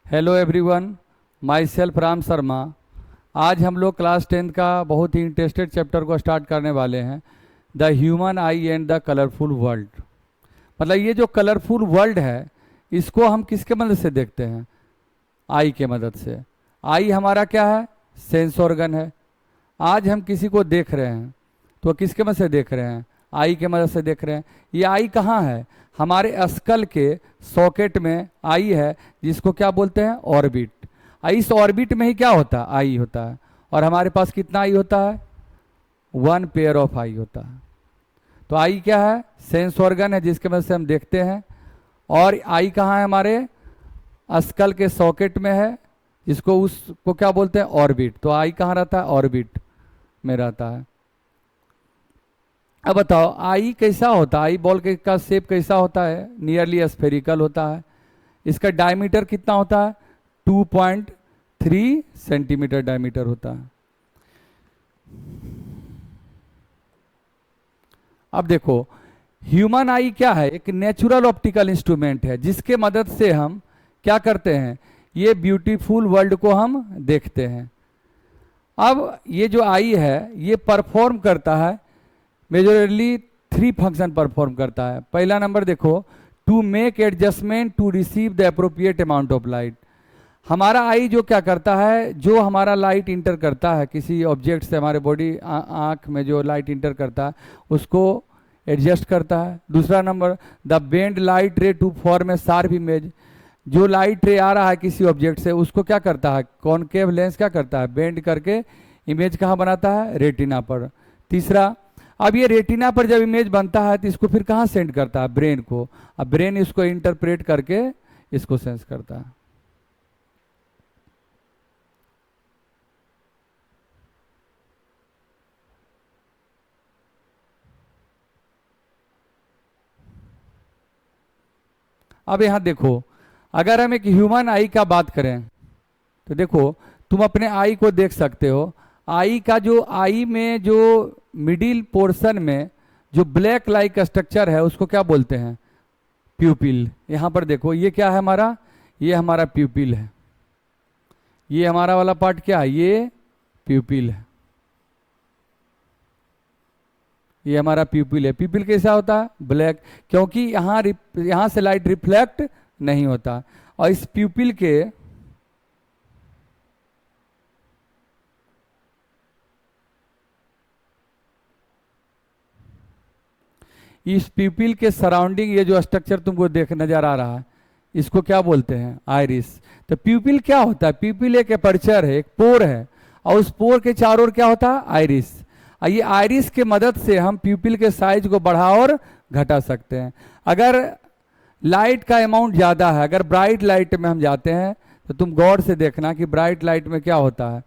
Hello everyone, my self Ram Sharma. आज हम लोग क्लास 10 का बहुत ही इंटरेस्टेड चैप्टर को स्टार्ट करने वाले हैं, the human I and the colourful world. मतलब ये जो कलरफुल वर्ल्ड है, इसको हम किसके मदद से देखते हैं? आई के मदद से। आई हमारा क्या है? सेंस ऑर्गन है। आज हम किसी को देख रहे हैं तो किसके मदद से देख रहे हैं? आई के मदद से देख रहे हैं। ये आई कहाँ है? हमारे स्कल के सॉकेट में आई है, जिसको क्या बोलते हैं? ऑर्बिट। इस ऑर्बिट में ही क्या होता है? आई होता है। और हमारे पास कितना आई होता है? 1 पेयर ऑफ आई होता है। तो आई क्या है? सेंस ऑर्गन है, जिसके मदद से हम देखते हैं। और आई कहाँ है? हमारे स्कल के सॉकेट में है, जिसको उसको क्या बोलते हैं? ऑर्बिट। तो आई कहाँ रहता है? ऑर्बिट में रहता है। अब बताओ आई कैसा होता है? आई बॉल के का शेप कैसा होता है? नियरली स्फेरिकल होता है। इसका डायमीटर कितना होता है? 2.3 सेंटीमीटर डायमीटर होता है। अब देखो, ह्यूमन आई क्या है? एक नेचुरल ऑप्टिकल इंस्ट्रूमेंट है, जिसके मदद से हम क्या करते हैं? ये ब्यूटीफुल वर्ल्ड को हम देखते हैं। अब ये जो आई है, ये परफॉर्म करता है मेजरली 3 फंक्शन परफॉर्म करता है। पहला नंबर देखो, to make adjustment to receive the appropriate amount of light. हमारा आई जो क्या करता है, जो हमारा लाइट इंटर करता है किसी ऑब्जेक्ट से, हमारे बॉडी आँख में जो लाइट इंटर करता है उसको एडजस्ट करता है। दूसरा number, the bend light ray to form a sharp image. जो लाइट रे आ रहा है किसी ऑब्जेक्ट से, उसको क्या करता है? कॉनकेव लेंस क्या करता है? बेंड करके इमेज कहाँ बनाता है? रेटिना पर। तीसरा, अब ये रेटिना पर जब इमेज बनता है तो इसको फिर कहाँ सेंड करता है? ब्रेन को। अब ब्रेन इसको इंटरप्रेट करके इसको सेंस करता है। अब यहाँ देखो, अगर हम एक ह्यूमन आई का बात करें तो देखो, तुम अपने आई को देख सकते हो। आई का जो आई में जो मिडिल पोर्शन में जो ब्लैक लाइक स्ट्रक्चर है, उसको क्या बोलते हैं? प्यूपिल। यहाँ पर देखो, ये क्या है हमारा? ये हमारा प्यूपिल है। ये हमारा वाला पार्ट क्या है? ये प्यूपिल है। ये हमारा प्यूपिल है। प्यूपिल कैसा होता है? ब्लैक, क्योंकि यहाँ से लाइट रिफ्लेक्ट नहीं होता। और इस प्यूपिल के के सराउंडिंग ये जो स्ट्रक्चर तुमको देख नजर आ रहा है, इसको क्या बोलते हैं? आइरिस। तो प्यूपिल क्या होता है? प्यूपिल एक अपर्चर है, एक पोर है, और उस पोर के चारों ओर क्या होता है? आइरिस। और ये आइरिस के मदद से हम प्यूपिल के साइज को बढ़ा और घटा सकते हैं। अगर लाइट का अमाउंट ज़्यादा है, अगर ब्राइट लाइट में हम जाते हैं, तो तुम गौर से देखना कि ब्राइट लाइट में क्या होता है?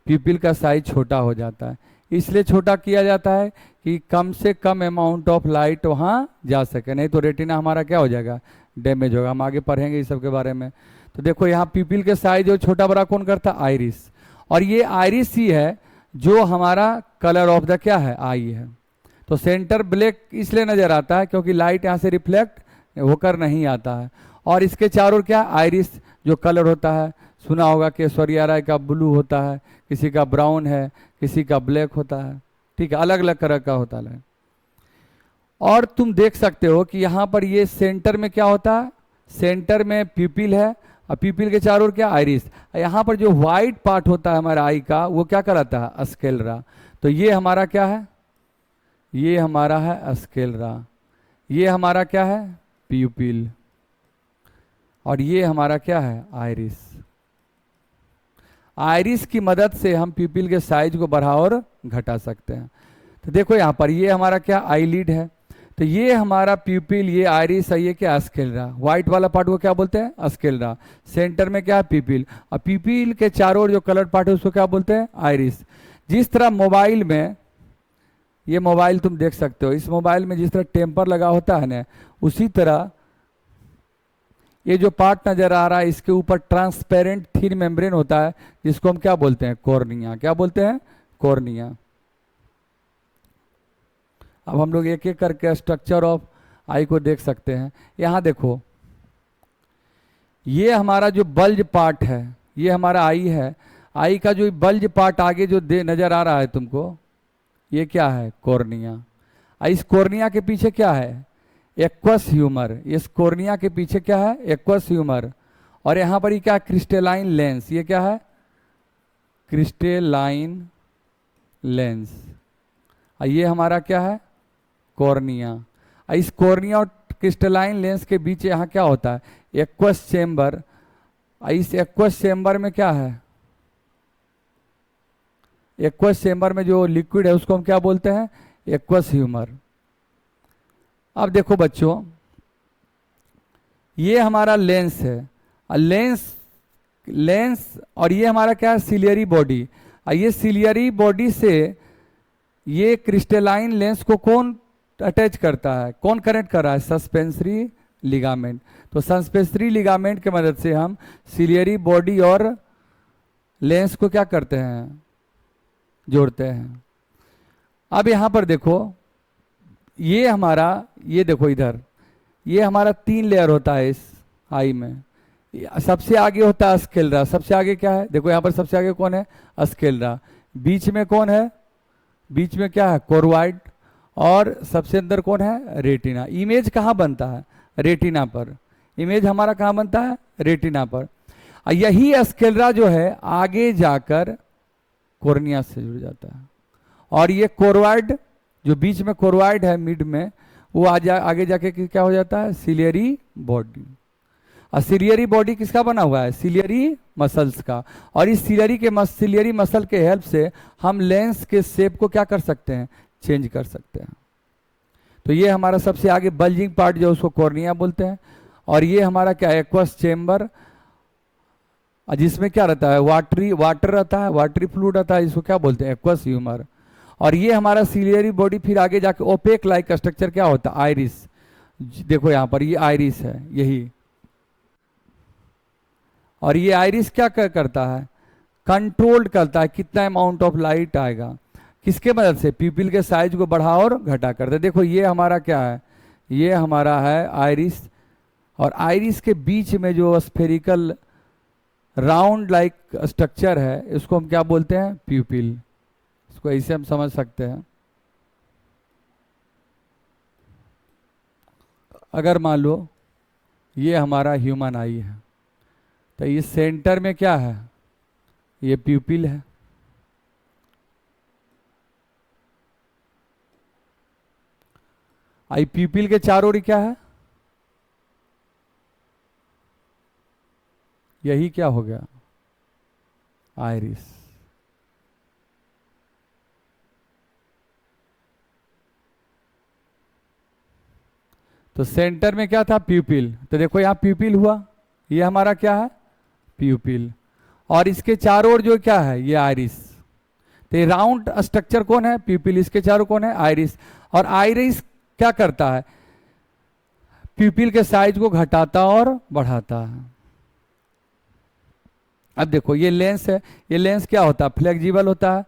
प्यूपिल का साइज छोटा हो जाता है। इसलिए छोटा किया जाता है कि कम से कम अमाउंट ऑफ लाइट वहाँ जा सके, नहीं तो रेटिना हमारा क्या हो जाएगा? डैमेज होगा। हम आगे पढ़ेंगे इस सब के बारे में। तो देखो, यहाँ प्यूपिल के साइज जो छोटा बड़ा कौन करता है? आइरिस। और ये आइरिस ही है जो हमारा कलर ऑफ द क्या है? आई है। तो सेंटर ब्लैक इसलिए नजर आता है क्योंकि लाइट यहाँ से रिफ्लेक्ट होकर नहीं आता है। और इसके चारों क्या? आइरिस जो कलर होता है, सुना होगा कि ऐश्वर्या राय का ब्लू होता है, किसी का ब्राउन है, किसी का ब्लैक होता है। ठीक है, अलग अलग कलर का होता है। और तुम देख सकते हो कि यहाँ पर ये सेंटर में क्या होता है? सेंटर में प्यूपिल है, और प्यूपिल के चारों ओर क्या? आइरिस। यहाँ पर जो व्हाइट पार्ट होता है हमारा आई का, वो क्या कहलाता है? स्क्लेरा। तो ये हमारा क्या है? ये हमारा है स्क्लेरा। ये हमारा क्या है? प्यूपिल। और ये हमारा क्या है? आइरिस। आइरिस की मदद से हम प्यूपिल के साइज को बढ़ा और घटा सकते हैं। तो देखो यहाँ पर ये हमारा क्या? आईलिड है। तो ये हमारा प्यूपिल, ये आइरिस है, ये क्या? स्क्लेरा। व्हाइट वाला पार्ट को क्या बोलते हैं? स्क्लेरा। सेंटर में क्या है? प्यूपिल। और प्यूपिल के चारों ओर जो कलर पार्ट है उसको क्या बोलते हैं? आइरिस। जिस तरह मोबाइल में, ये मोबाइल तुम देख सकते हो, इस मोबाइल में जिस तरह टेम्पर लगा होता है ना, उसी तरह ये जो पार्ट नजर आ रहा है, इसके ऊपर ट्रांसपेरेंट थिन मेम्ब्रेन होता है, जिसको हम क्या बोलते हैं? कॉर्निया। क्या बोलते हैं? कॉर्निया। अब हम लोग एक एक करके स्ट्रक्चर ऑफ आई को देख सकते हैं। यहाँ देखो, ये हमारा जो बल्ज पार्ट है, ये हमारा आई है, आई का जो बल्ज पार्ट आगे जो दे नजर आ रहा है तुमको, ये क्या है? कॉर्निया। इस कॉर्निया के पीछे क्या है? Aqueous humour. इस कॉर्निया के पीछे क्या है? Aqueous humour. और यहाँ पर ये क्या है? Crystalline lens. ये क्या है? Crystalline lens. ये हमारा क्या है? कॉर्निया। इस कॉर्निया और क्रिस्टेलाइन लेंस के बीच यहाँ क्या होता है? Aqueous chamber. इस एक्वस चेम्बर में क्या है? एक्वस चेम्बर में जो लिक्विड है उसको हम क्या बोलते हैं? Aqueous humour. अब देखो बच्चों, ये हमारा लेंस है, लेंस लेंस और ये हमारा क्या है? Ciliary body. ये सिलियरी बॉडी से ये क्रिस्टेलाइन लेंस को कौन अटैच करता है? कौन कनेक्ट कर रहा है? Suspensory ligament. तो सस्पेंसरी लिगामेंट की मदद से हम सिलियरी बॉडी और लेंस को क्या करते हैं? जोड़ते हैं। अब यहां पर देखो, ये हमारा, ये देखो इधर, ये हमारा 3 लेयर होता है इस आई में। सबसे आगे होता है स्केलरा। सबसे आगे क्या है? देखो यहाँ पर सबसे आगे कौन है? स्केलरा। बीच में कौन है? बीच में क्या है? कोरवाइड। और सबसे अंदर कौन है? रेटिना। इमेज कहाँ बनता है? रेटिना पर। इमेज हमारा कहाँ बनता है? रेटिना पर। यही स्केलरा जो है आगे जाकर कॉर्निया से जुड़ जाता है। और ये कोरवाइड जो बीच में कोरवाइड है मिड में, वो आगे जाके क्या हो जाता है? Ciliary body. और सिलियरी बॉडी किसका बना हुआ है? सिलियरी मसल्स का। और इस सिलियरी मसल के हेल्प से हम लेंस के शेप को क्या कर सकते हैं? चेंज कर सकते हैं। तो ये हमारा सबसे आगे बल्जिंग पार्ट जो उसको कॉर्निया बोलते हैं। और ये हमारा क्या? एक्वस चेम्बर, जिसमें क्या रहता है? वाटर रहता है, वाटरी फ्लूइड रहता है, इसको क्या बोलते हैं? Aqueous humour. और ये हमारा सिलियरी बॉडी, फिर आगे जाके ओपेक लाइक स्ट्रक्चर क्या होता है? आइरिस। देखो यहाँ पर ये आइरिस है, यही। और ये आइरिस क्या करता है? कंट्रोल्ड करता है कितना अमाउंट ऑफ लाइट आएगा। किसके मदद से? प्यूपिल के साइज को बढ़ा और घटा करते। देखो ये हमारा क्या है? ये हमारा है आइरिस। और आइरिस के बीच में जो स्फेरिकल राउंड लाइक स्ट्रक्चर है, इसको हम क्या बोलते हैं? प्यूपिल। इसको ऐसे हम समझ सकते हैं। अगर मान लो ये हमारा ह्यूमन आई है, तो ये सेंटर में क्या है? ये प्यूपिल है। आई प्यूपिल के चारों ओर क्या है? यही क्या हो गया? आइरिस। तो सेंटर में क्या था? प्यूपिल। तो देखो यहाँ प्यूपिल हुआ, ये हमारा क्या है? प्यूपिल। और इसके चारों ओर जो क्या है? ये आइरिस। तो ये राउंड स्ट्रक्चर कौन है? प्यूपिल। इसके चारों कौन है? आइरिस। और आइरिस क्या करता है? प्यूपिल के साइज को घटाता और बढ़ाता है। अब देखो ये लेंस है, ये लेंस क्या होता है? फ्लेक्सिबल होता है,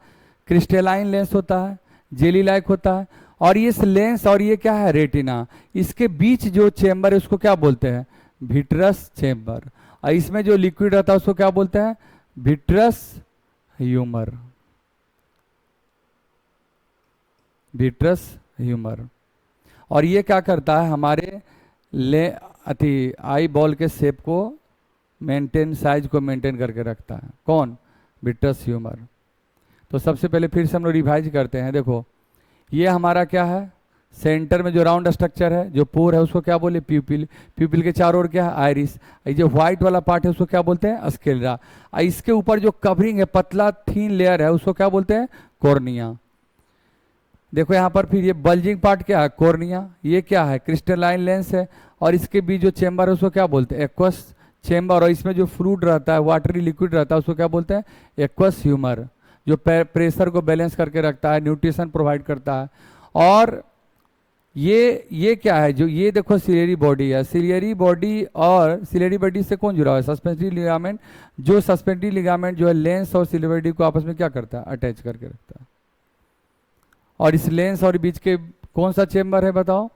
क्रिस्टेलाइन लेंस होता है, जेली लाइक होता है। और ये लेंस और ये क्या है? रेटिना। इसके बीच जो चेम्बर है उसको क्या बोलते हैं? Vitreous chamber. और इसमें जो लिक्विड रहता है उसको क्या बोलते हैं? Vitreous humour. Vitreous humour. और ये क्या करता है? हमारे आई बॉल के शेप को मेंटेन, साइज को मेंटेन करके रखता है। कौन? Vitreous humour. तो सबसे पहले फिर से हम लोग रिवाइज करते हैं। देखो ये हमारा क्या है? सेंटर में जो राउंड स्ट्रक्चर है, जो पोर है, उसको क्या बोले? प्यूपिल। प्यूपिल के चारों ओर क्या है? आइरिस। ये जो व्हाइट वाला पार्ट है उसको क्या बोलते हैं? स्केलरा। इसके ऊपर जो कवरिंग है, पतला थीन लेयर है, उसको क्या बोलते हैं? कॉर्निया। देखो यहाँ पर फिर ये बल्जिंग पार्ट क्या है? कॉर्निया। ये क्या है? क्रिस्टलाइन लेंस है। और इसके बीच जो चेम्बर है उसको क्या बोलते हैं? Aqueous chamber. और इसमें जो फ्लूइड रहता है, वाटरी लिक्विड रहता है, उसको क्या बोलते हैं? एक्वस ह्यूमर, जो प्रेशर को बैलेंस करके रखता है, न्यूट्रिशन प्रोवाइड करता है। और ये क्या है? जो ये देखो सिलियरी बॉडी है। सिलियरी बॉडी और सिलियरी बॉडी से कौन जुड़ा हुआ है? Suspensory ligament. जो सस्पेंसरी लिगामेंट जो है लेंस और सिलियरी बॉडी को आपस में क्या करता है? अटैच करके रखता है। और इस लेंस और बीच के कौन सा चेम्बर है बताओ?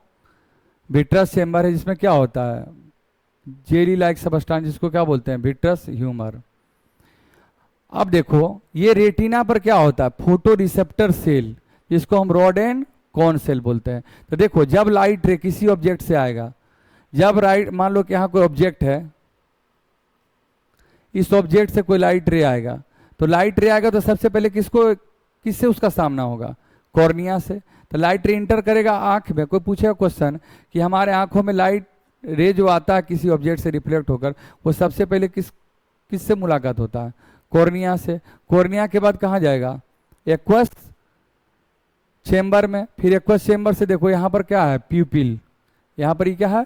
विट्रस चेम्बर है, जिसमें क्या होता है? जेली लाइक सबस्टांस, जिसको क्या बोलते हैं, विट्रस ह्यूमर। अब देखो ये रेटिना पर क्या होता है, फोटो रिसेप्टर सेल, जिसको हम रॉड एंड कॉन सेल बोलते हैं। तो देखो जब लाइट रे किसी ऑब्जेक्ट से आएगा, जब राइट मान लो कि यहाँ कोई ऑब्जेक्ट है, इस ऑब्जेक्ट से कोई लाइट रे आएगा, तो लाइट रे आएगा तो सबसे पहले किससे उसका सामना होगा, कॉर्निया से। तो लाइट रे इंटर करेगा आंख में। कोई पूछेगा क्वेश्चन कि हमारे आंखों में लाइट रे जो आता है किसी ऑब्जेक्ट से रिफ्लेक्ट होकर, वो सबसे पहले किससे मुलाकात होता है, कॉर्निया से। कॉर्निया के बाद कहाँ जाएगा, एक्वस चेंबर में। फिर एक्वस चेंबर से देखो यहाँ पर क्या है, प्यूपिल, यहाँ पर ही क्या है,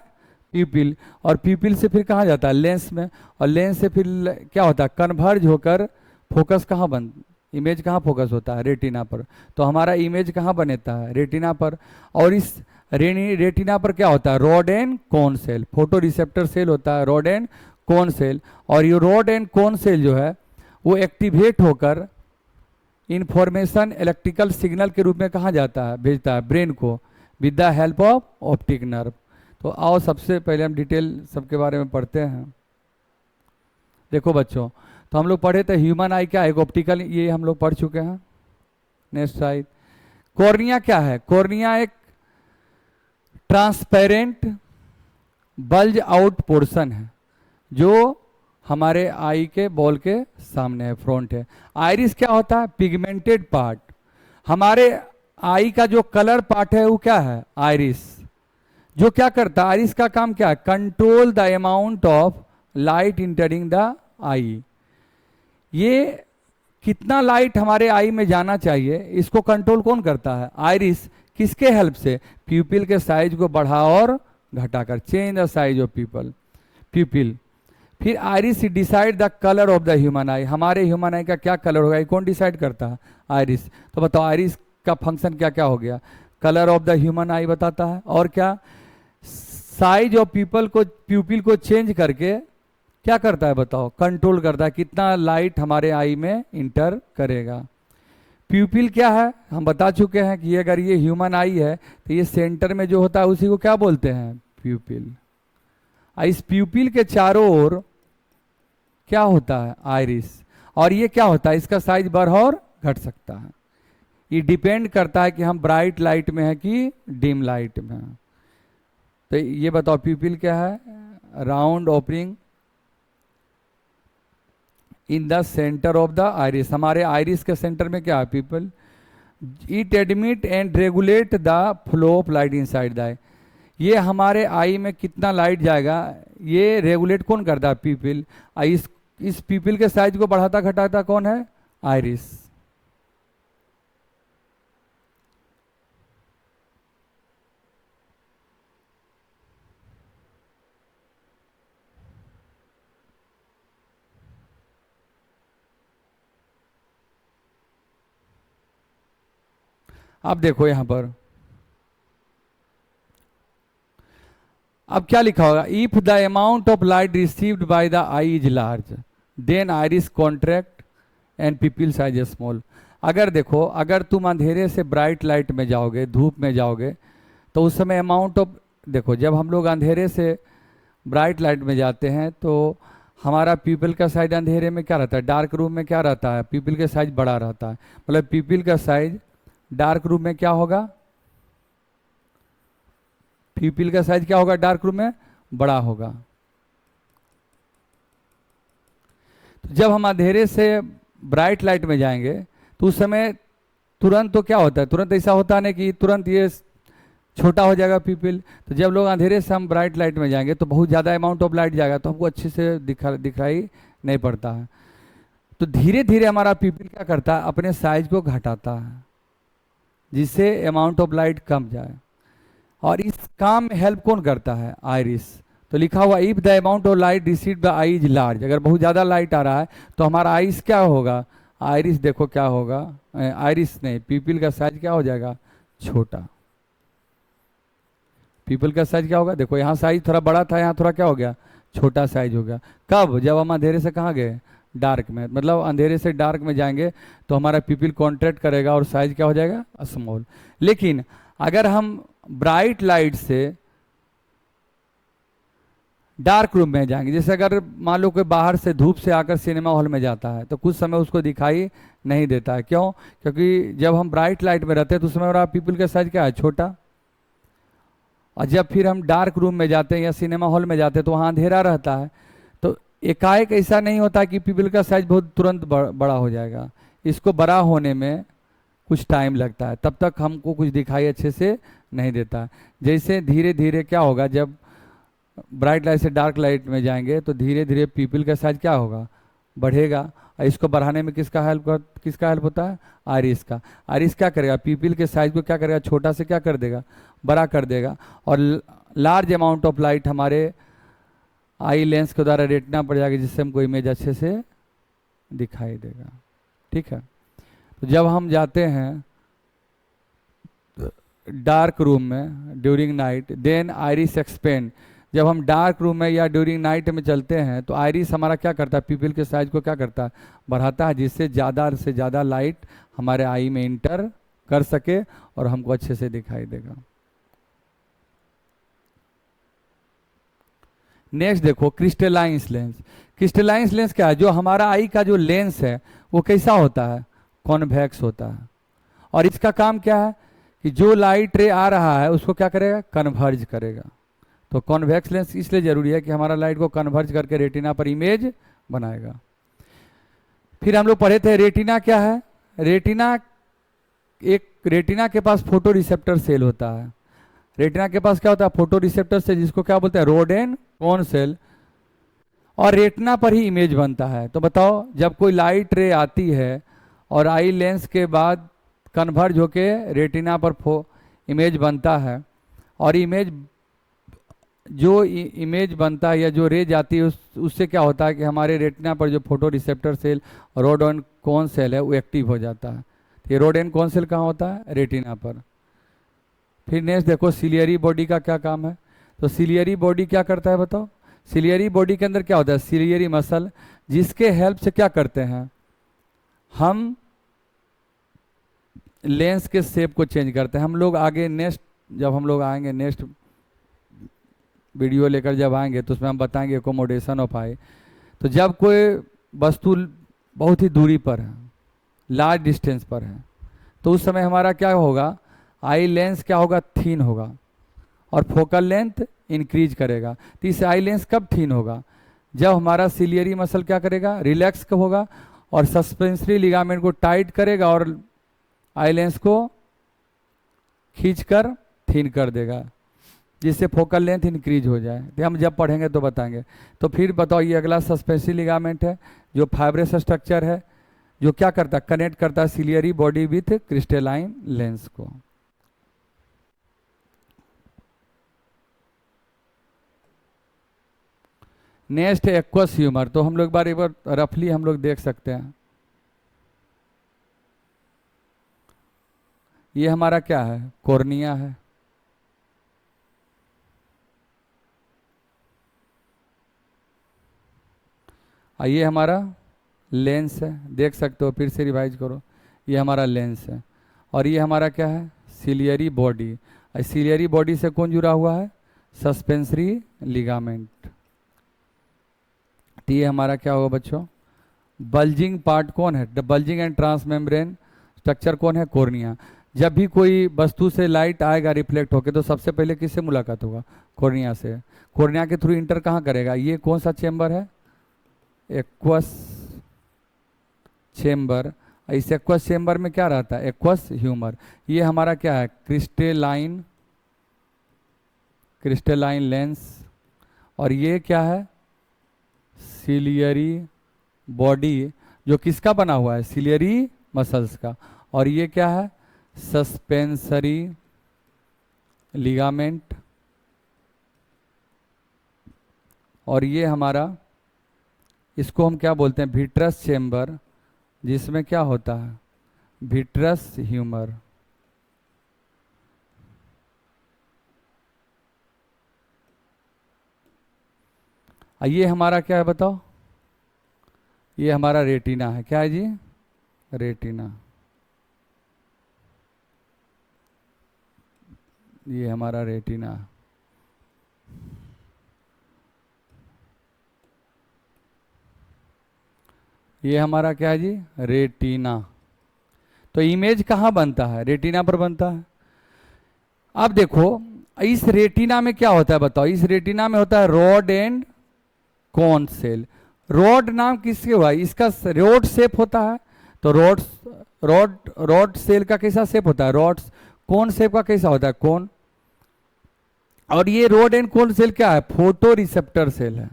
प्यूपिल। और प्यूपिल से फिर कहाँ जाता है, लेंस में। और लेंस से फिर क्या होता है, कन्वर्ज होकर फोकस कहाँ इमेज कहाँ फोकस होता है, रेटिना पर। तो हमारा इमेज कहाँ बनेता है, रेटिना पर। और इस रेटिना पर क्या होता है, rod and cone cell, photoreceptor cell होता है, रॉड एंड कोन सेल। और ये रॉड एंड कोन सेल जो है वो एक्टिवेट होकर इंफॉर्मेशन इलेक्ट्रिकल सिग्नल के रूप में कहाँ जाता है, भेजता है ब्रेन को, with the help of optic nerve. तो आओ सबसे पहले हम डिटेल सबके बारे में पढ़ते हैं। देखो बच्चों, तो हम लोग पढ़े थे ह्यूमन आई क्या है, एक ऑप्टिकल, ये हम लोग पढ़ चुके हैं। Next slide. कॉर्निया क्या है, कॉर्निया एक ट्रांसपेरेंट बल्ज आउट पोर्शन है जो हमारे आई के बॉल के सामने है, फ्रंट है। आइरिस क्या होता है, पिगमेंटेड पार्ट। हमारे आई का जो कलर पार्ट है वो क्या है, आइरिस। जो क्या करता है, आइरिस का काम क्या है, control the amount of light entering the eye. ये कितना लाइट हमारे आई में जाना चाहिए, इसको कंट्रोल कौन करता है, आइरिस। किसके हेल्प से, प्यूपिल के साइज को बढ़ा और घटाकर, change the size of pupil. फिर iris decide the colour of the human eye. हमारे ह्यूमन आई का क्या कलर होगा, ये कौन डिसाइड करता है, आइरिस। तो बताओ आइरिस का फंक्शन क्या क्या हो गया, कलर ऑफ द ह्यूमन आई बताता है, और क्या, साइज ऑफ प्यूपिल को चेंज करके क्या करता है बताओ, कंट्रोल करता है कितना लाइट हमारे आई में इंटर करेगा। प्यूपिल क्या है, हम बता चुके हैं कि अगर ये ह्यूमन आई है तो ये सेंटर में जो होता है उसी को क्या बोलते हैं, प्यूपिल। इस प्यूपिल के चारों ओर क्या होता है, आइरिस। और ये क्या होता है, इसका साइज बढ़ और घट सकता है। ये डिपेंड करता है कि हम ब्राइट लाइट में है कि डिम लाइट में है। तो ये बताओ प्यूपिल क्या है, round opening in the centre of the iris. हमारे आइरिस के सेंटर में क्या है, pupil. It admit and regulate the flow of light inside the eye. ये हमारे आई में कितना लाइट जाएगा ये रेगुलेट कौन करता है, प्यूपिल। इस प्यूपिल के साइज को बढ़ाता घटाता कौन है, आइरिस। अब देखो यहां पर अब क्या लिखा होगा, if the amount of light received by the eye is large then iris contract and pupil size small. अगर देखो, अगर तुम अंधेरे से ब्राइट लाइट में जाओगे, धूप में जाओगे, तो उस समय अमाउंट ऑफ, देखो जब हम लोग अंधेरे से ब्राइट लाइट में जाते हैं तो हमारा पीपल का साइज अंधेरे में क्या रहता है, डार्क रूम में क्या रहता है, पीपल का साइज बड़ा रहता है। मतलब पीपल का साइज डार्क रूम में क्या होगा, पीपल का साइज क्या होगा, डार्क रूम में बड़ा होगा। तो जब हम अंधेरे से ब्राइट लाइट में जाएंगे तो उस समय तुरंत तो क्या होता है, तुरंत ऐसा होता है ना कि तुरंत ये छोटा हो जाएगा पीपल। तो जब लोग अंधेरे से हम ब्राइट लाइट में जाएंगे तो बहुत ज़्यादा अमाउंट ऑफ लाइट जाएगा, तो हमको अच्छे से दिखाई नहीं पड़ता है। तो धीरे धीरे हमारा पीपल क्या करता है, अपने साइज को घटाता है जिससे अमाउंट ऑफ लाइट कम जाए। और इस काम में हेल्प कौन करता है, आइरिस। तो लिखा हुआ if the amount of light received the eye is large. अगर बहुत ज़्यादा लाइट आ रहा है तो हमारा आइस क्या होगा, आइरिस देखो क्या होगा, आइरिस नहीं, पीपल का साइज क्या हो जाएगा, छोटा। पीपल का साइज क्या होगा, देखो यहाँ साइज थोड़ा बड़ा था, यहाँ थोड़ा क्या हो गया, छोटा साइज हो गया। कब, जब हम अंधेरे से कहाँ गए, डार्क में। मतलब अंधेरे से डार्क में जाएंगे तो हमारा पीपल कॉन्ट्रैक्ट करेगा और साइज क्या हो जाएगा, स्मॉल। लेकिन अगर हम ब्राइट लाइट से डार्क रूम में जाएंगे। जैसे अगर मान लो कोई बाहर से धूप से आकर सिनेमा हॉल में जाता है तो कुछ समय उसको दिखाई नहीं देता है। क्यों? क्योंकि जब हम ब्राइट लाइट में रहते हैं तो उस समय हमारा पीपल का साइज क्या है? छोटा। और जब फिर हम डार्क रूम में जाते हैं या सिनेमा हॉल में जाते हैं तो वहाँ अंधेरा रहता है, तो एकाएक ऐसा नहीं होता कि पीपल का साइज बहुत तुरंत बड़ा हो जाएगा। इसको बड़ा होने में कुछ टाइम लगता है, तब तक हमको कुछ दिखाई अच्छे से नहीं देता। जैसे धीरे धीरे क्या होगा, जब ब्राइट लाइट से डार्क लाइट में जाएंगे तो धीरे धीरे पीपल का साइज क्या होगा? बढ़ेगा। और इसको बढ़ाने में किसका हेल्प होता है? आइरिस का। आइरिस क्या करेगा? पीपल के साइज को क्या करेगा? छोटा से क्या कर देगा? बड़ा कर देगा। और लार्ज अमाउंट ऑफ लाइट हमारे आई लेंस के द्वारा रेटिना पर जाएगी, जिससे हमको इमेज अच्छे से दिखाई देगा। ठीक है। तो जब हम जाते हैं डार्क रूम में during night, then iris expand. जब हम डार्क रूम में या ड्यूरिंग नाइट में चलते हैं तो आइरिस हमारा क्या करता है? पीपल के साइज को क्या करता है? बढ़ाता है, जिससे ज़्यादा से ज़्यादा लाइट हमारे आई में इंटर कर सके और हमको अच्छे से दिखाई देगा। नेक्स्ट देखो, क्रिस्टलाइन लेंस। क्रिस्टलाइन लेंस क्या है? जो हमारा आई का जो लेंस है वो कैसा होता है? कॉन्वेक्स होता है। और इसका काम क्या है कि जो लाइट रे आ रहा है उसको क्या करेगा? कन्वर्ज करेगा। तो कॉन्वेक्स लेंस इसलिए जरूरी है कि हमारा लाइट को कन्वर्ज करके रेटिना पर इमेज बनाएगा। फिर हम लोग पढ़े थे रेटिना क्या है? रेटिना के पास फोटो रिसेप्टर सेल होता है। रेटिना के पास क्या होता है? फोटो रिसेप्टर सेल, जिसको क्या बोलते हैं? Rod and cone cell. और रेटिना पर ही इमेज बनता है। तो बताओ, जब कोई लाइट रे आती है और आई लेंस के बाद कन्वर्ज होके रेटिना पर इमेज बनता है, और इमेज बनता है या जो रे जाती है उससे क्या होता है कि हमारे रेटिना पर जो photoreceptor cell rod and cone cell है वो एक्टिव हो जाता है। तो ये रोड एंड कोन सेल कहाँ होता है? रेटिना पर। फिर नेक्स्ट देखो, सिलियरी बॉडी का क्या काम है? तो सिलियरी बॉडी क्या करता है बताओ? सिलियरी बॉडी के अंदर क्या होता है? सिलियरी मसल, जिसके हेल्प से क्या करते हैं हम? लेंस के शेप को चेंज करते हैं। हम लोग आगे जब हम लोग आएंगे नेक्स्ट वीडियो लेकर जब आएंगे तो उसमें हम बताएंगे एकोमोडेशन ऑफ आई। तो जब कोई वस्तु बहुत ही दूरी पर है, लार्ज डिस्टेंस पर है, तो उस समय हमारा क्या होगा? आई लेंस क्या होगा? थीन होगा और फोकल लेंथ इंक्रीज करेगा। तो इस आई लेंस कब थीन होगा? जब हमारा सिलियरी मसल क्या करेगा? रिलैक्स कब होगा और सस्पेंसरी लिगामेंट को टाइट करेगा और आई लेंस को खींचकर थीन कर देगा, जिससे फोकल लेंथ इंक्रीज हो जाए। तो हम जब पढ़ेंगे तो बताएंगे। तो फिर बताओ, ये अगला सस्पेंसरी लिगामेंट है जो फाइब्रस स्ट्रक्चर है, जो क्या करता है? कनेक्ट करता है ciliary body with crystalline lens को। नेक्स्ट है एक्वस ह्यूमर। तो हम लोग एक बार रफली हम लोग देख सकते हैं। ये हमारा क्या है? कॉर्निया है। ये हमारा लेंस है, देख सकते हो, फिर से रिवाइज करो। ये हमारा लेंस है। और ये हमारा क्या है? Ciliary body. सिलियरी बॉडी से कौन जुड़ा हुआ है? Suspensory ligament. तो ये हमारा क्या होगा बच्चों? बल्जिंग पार्ट कौन है? The bulging and transmembrane structure कौन है? कॉर्निया। जब भी कोई वस्तु से लाइट आएगा रिफ्लेक्ट होके तो सबसे पहले किससे मुलाकात होगा? कॉर्निया से। कॉर्निया के थ्रू इंटर कहाँ करेगा? ये कौन सा चेंबर है? Aqueous chamber. इस एक्वस चेंबर में क्या रहता है? Aqueous humour. ये हमारा क्या है? Crystalline lens. और ये क्या है? सिलियरी बॉडी, जो किसका बना हुआ है? सिलियरी मसल्स का। और ये क्या है? Suspensory ligament. और ये हमारा, इसको हम क्या बोलते हैं? विट्रस चेंबर, जिसमें क्या होता है? Vitreous humour. ये हमारा क्या है बताओ? ये हमारा रेटिना है। क्या है जी? रेटिना। ये हमारा रेटिना। ये हमारा क्या है जी, रेटिना। तो इमेज कहाँ बनता है, रेटिना पर बनता है। अब देखो इस रेटिना में क्या होता है बताओ, इस रेटिना में होता है rod and cone cell. Rod नाम किसके हुआ, इसका रॉड शेप होता है, तो रॉड रॉड रॉड सेल का कैसा शेप होता है, रॉड। कोन शेप का कैसा होता है, कोन। और ये रॉड एंड कोन सेल क्या है, फोटो रिसेप्टर सेल है,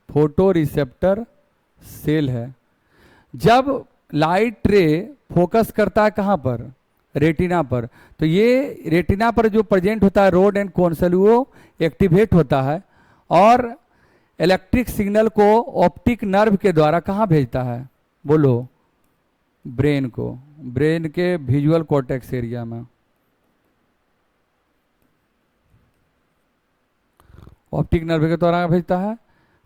फोटो रिसेप्टर सेल है। जब लाइट रे फोकस करता है कहाँ पर, रेटिना पर, तो ये रेटिना पर जो प्रेजेंट होता है रॉड एंड कोन सेल वो एक्टिवेट होता है और इलेक्ट्रिक सिग्नल को ऑप्टिक नर्व के द्वारा कहाँ भेजता है, बोलो, ब्रेन को, ब्रेन के विजुअल कॉर्टेक्स एरिया में। ऑप्टिक नर्व के द्वारा भेजता है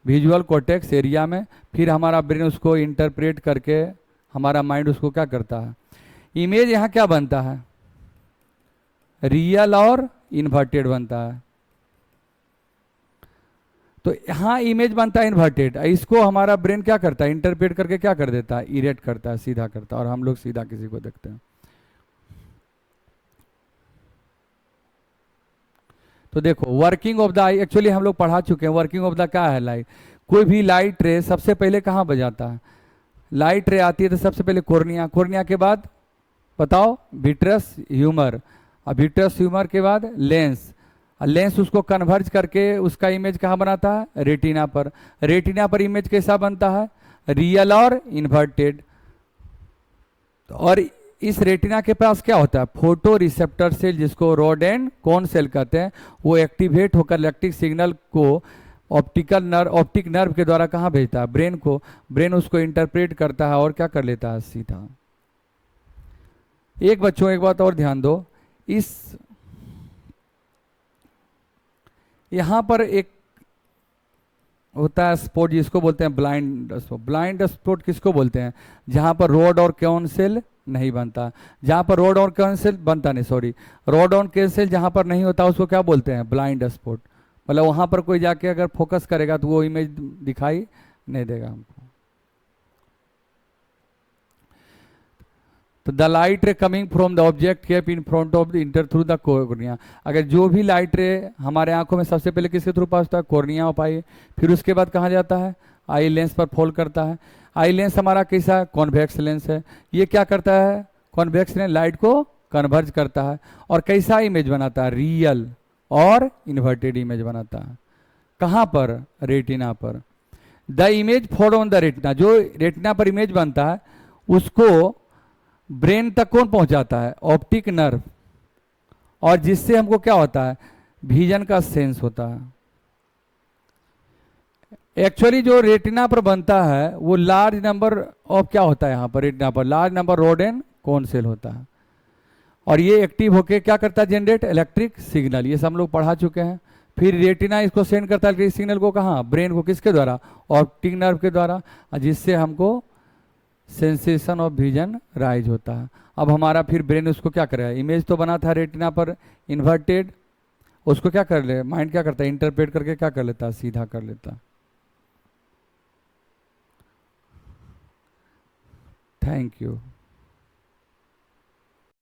विजुअल कॉर्टेक्स एरिया में, फिर हमारा ब्रेन उसको इंटरप्रेट करके हमारा माइंड उसको क्या करता है। इमेज यहाँ क्या बनता है, रियल और इन्वर्टेड बनता है। तो यहाँ इमेज बनता है इन्वर्टेड, इसको हमारा ब्रेन क्या करता है, इंटरप्रेट करके क्या कर देता है, इरेट करता है, सीधा करता है, और हम लोग सीधा किसी को देखते हैं। तो देखो working of the I, actually हम लोग पढ़ा चुके हैं वर्किंग ऑफ द क्या है, लाइट। कोई भी लाइट रे सबसे पहले कहाँ बजाता है, लाइट रे आती है तो सबसे पहले कॉर्निया, कॉर्निया के बाद बताओ विट्रस ह्यूमर, और विट्रस ह्यूमर के बाद लेंस, और लेंस उसको कन्वर्ज करके उसका इमेज कहाँ बनाता है, रेटिना पर। रेटिना पर इमेज कैसा बनता है, रियल और इन्वर्टेड। और इस रेटिना के पास क्या होता है, फोटो रिसेप्टर सेल, जिसको रॉड एंड कोन सेल कहते हैं, वो एक्टिवेट होकर इलेक्ट्रिक सिग्नल को ऑप्टिक नर्व के द्वारा कहाँ भेजता है, ब्रेन को। ब्रेन उसको इंटरप्रेट करता है और क्या कर लेता है, सीधा। एक बच्चों एक बात और ध्यान दो, इस यहां पर एक होता है स्पॉट जिसको बोलते हैं ब्लाइंड स्पॉट। ब्लाइंड स्पॉट किसको बोलते हैं, जहां पर रॉड और कोन सेल नहीं बनता, जहां पर रॉड और कोन सेल बनता नहीं, सॉरी, रॉड और कोन सेल जहां पर नहीं होता उसको क्या बोलते हैं, ब्लाइंड स्पॉट। मतलब वहां पर कोई जाके अगर फोकस करेगा तो वो इमेज दिखाई नहीं देगा हमको। तो the light ray coming from the object kept in front of the enter through the cornea. अगर जो भी लाइट रे हमारे आंखों में सबसे पहले किसके थ्रू पास होता है, कॉर्निया पाई, फिर उसके बाद कहाँ जाता है, आई लेंस पर फॉल करता है। आई लेंस हमारा कैसा, कॉन्वेक्स लेंस है। ये क्या करता है, कॉन्वेक्स लेंस लाइट को कन्वर्ज करता है और कैसा इमेज बनाता है, रियल और इन्वर्टेड इमेज बनाता है। कहाँ पर, रेटिना पर। The image for on the retina, जो रेटिना पर इमेज बनता है उसको ब्रेन तक कौन पहुंचाता है, ऑप्टिक नर्व, और जिससे हमको क्या होता है, विजन का सेंस होता है। एक्चुअली जो रेटिना पर बनता है वो लार्ज नंबर ऑफ क्या होता है, यहाँ पर रेटिना पर large number rod and cone cell होता है, और ये एक्टिव होके क्या करता है, जनरेट इलेक्ट्रिक सिग्नल। ये सब हम लोग पढ़ा चुके हैं। फिर रेटिना इसको सेंड करता है इलेक्ट्रिक सिग्नल को कहाँ, ब्रेन को, किसके द्वारा, ऑप्टिक नर्व के द्वारा, जिससे हमको सेंसेशन ऑफ विजन राइज होता है। अब हमारा फिर ब्रेन उसको क्या करेगा, इमेज तो बना था रेटिना पर इन्वर्टेड, उसको क्या कर ले, माइंड क्या करता है, इंटरप्रेट करके क्या कर लेता है, सीधा कर लेता। Thank you.